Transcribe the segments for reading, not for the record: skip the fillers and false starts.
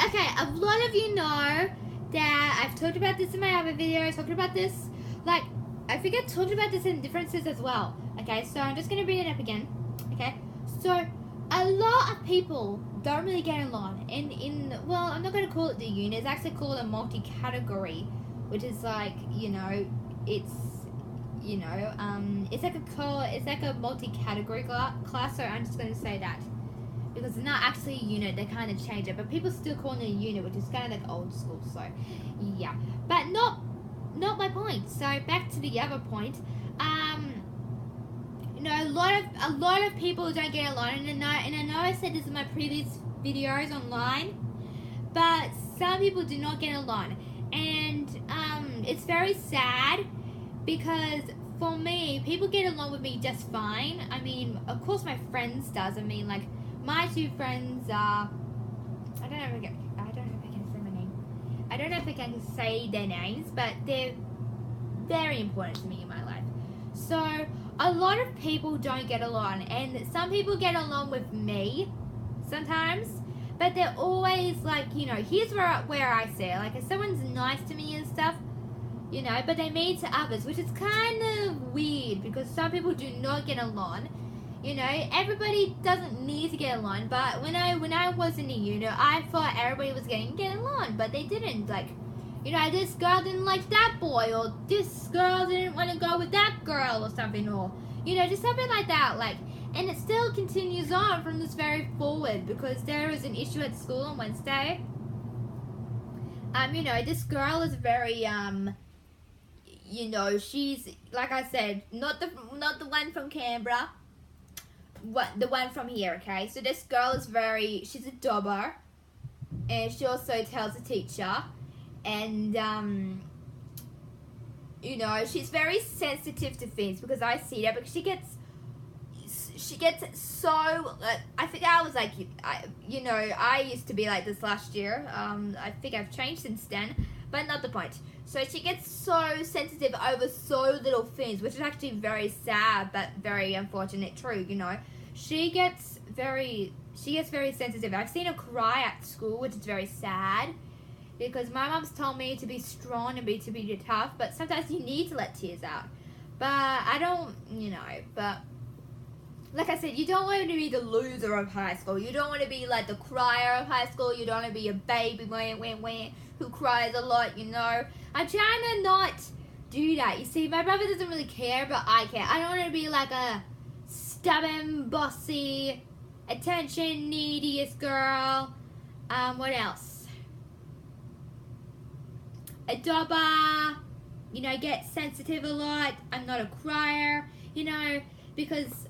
okay, a lot of you know that I've talked about this in my other videos, talked about this, like, I think I talked about this in differences as well. Okay, so I'm just going to bring it up again. Okay, so a lot of people don't really get along. And well, I'm not going to call it the unit. It's actually called a multi-category, which is like, it's like a multi-category class. So I'm just going to say that because it's not actually a unit. They kind of change it, but people still call it a unit, which is kind of like old school. So yeah, but not my point. So back to the other point. A lot of people don't get along, and I know I said this in my previous videos online, but some people do not get along, and it's very sad because for me, people get along with me just fine. I mean, of course, my friends does. I mean, like my two friends are. I don't know if I can say my name. I don't know if I can say their names, but they're very important to me in my life. So a lot of people don't get along, and some people get along with me sometimes, but they're always like, here's where I say it. Like, if someone's nice to me and stuff, but they mean to others, which is kind of weird because some people do not get along. Everybody doesn't need to get along, but when I was in the unit, I thought everybody was getting along, but they didn't. Like, this girl didn't like that boy, or this girl didn't want to go with that girl, or something, or, just something like that, like, and it still continues on from this very forward, because there was an issue at school on Wednesday. This girl is very, she's, like I said, not the one from Canberra, the one from here, okay? So this girl is she's a dobber, and she also tells the teacher, and she's very sensitive to things, because I see that, because she gets so, I think I was like, I used to be like this last year. I think I've changed since then, but not the point. So she gets so sensitive over so little things, which is actually very sad, but very unfortunate, true. She gets very sensitive. I've seen her cry at school, which is very sad, because my mom's told me to be strong and to be tough, but sometimes you need to let tears out. But I don't, but like I said, you don't want to be the loser of high school. You don't want to be like the crier of high school. You don't want to be a baby who cries a lot, I'm trying to not do that. You see, my brother doesn't really care, but I care. I don't want to be like a stubborn, bossy, attention neediest girl. What else? A dobber, get sensitive a lot. I'm not a crier, because,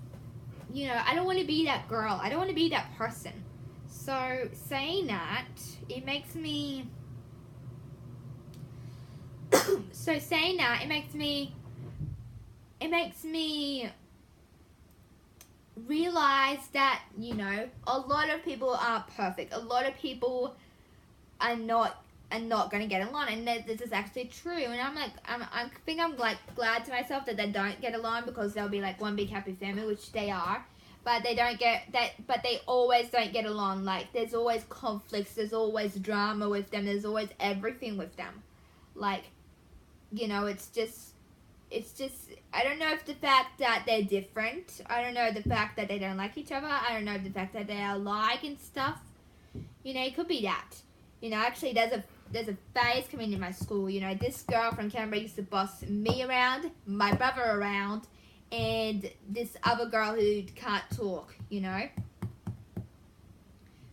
I don't want to be that girl. I don't want to be that person. So saying that, it makes me realize that, a lot of people aren't perfect. A lot of people are not going to get along, and this is actually true. And I'm like, I think I'm like glad to myself that they don't get along, because they'll be like one big happy family, which they are. But they don't get that. But they always don't get along. Like, there's always conflicts. There's always drama with them. There's always everything with them. Like, it's just. I don't know if the fact that they're different. I don't know the fact that they don't like each other. I don't know the fact that they are alike and stuff. It could be that. Actually, there's a phase coming in my school. This girl from Canberra used to boss me around, my brother around, and this other girl who can't talk,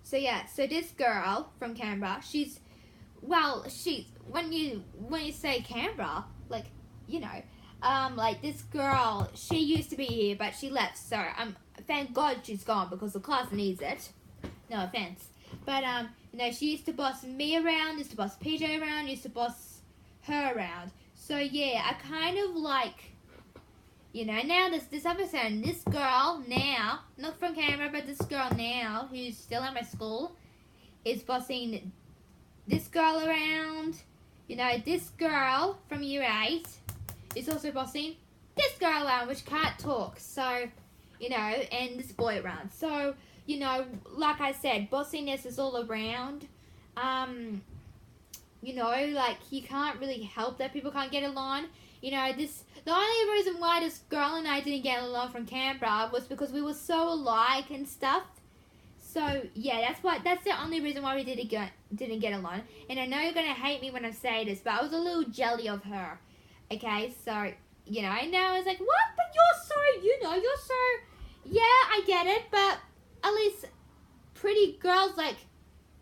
So yeah, so this girl from Canberra, she's when you say Canberra, like, like this girl, she used to be here, but she left. So thank God she's gone, because the class needs it. No offense, but she used to boss me around, used to boss PJ around, used to boss her around. So yeah, I kind of like, now this episode, this girl now, not from Canberra, but this girl now, who's still at my school, is bossing this girl around. This girl from year 8 is also bossing this girl around, which can't talk. So, and this boy around. So, like I said, bossiness is all around. you know, like, you can't really help that people can't get along. You know, the only reason why this girl and I didn't get along from Canberra was because we were so alike and stuff. So yeah, that's the only reason why we didn't get along. And I know you're gonna hate me when I say this, but I was a little jelly of her. Okay, so you know, and now I was like, what? But you're so, yeah, I get it, but at least pretty girls like,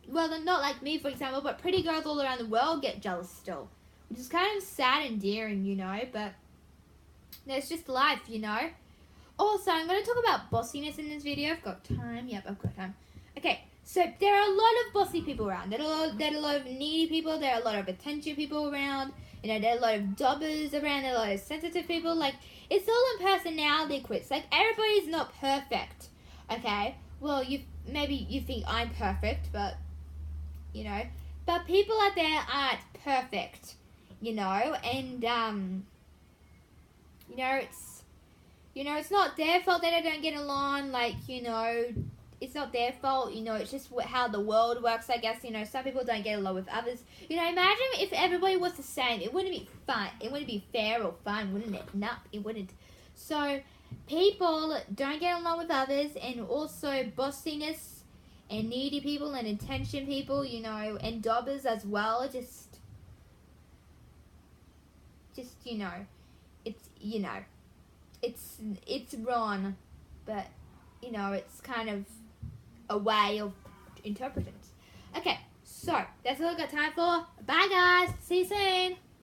well, they're not like me, for example, but pretty girls all around the world get jealous still, which is kind of sad and endearing, you know, but it's just life, you know. Also, I'm going to talk about bossiness in this video. I've got time. Yep, I've got time. Okay, so there are a lot of bossy people around. There are a lot of needy people. There are a lot of attention people around. You know, there are a lot of dobbers around. There are a lot of sensitive people. Like, it's all in personality quits. Like, everybody's not perfect, okay? Well, maybe you think I'm perfect, but, you know. But people out there aren't perfect, you know. And, you know, it's not their fault that they don't get along. Like, you know, it's not their fault. You know, it's just how the world works, I guess. You know, some people don't get along with others. You know, imagine if everybody was the same. It wouldn't be fun. It wouldn't be fair or fun, wouldn't it? No, it wouldn't. So, people don't get along with others, and also bossiness and needy people and attention people, you know, and dobbers as well. Just, you know, it's, you know. It's wrong, but, you know, it's kind of a way of interpreting it. Okay, so that's all I've got time for. Bye, guys. See you soon.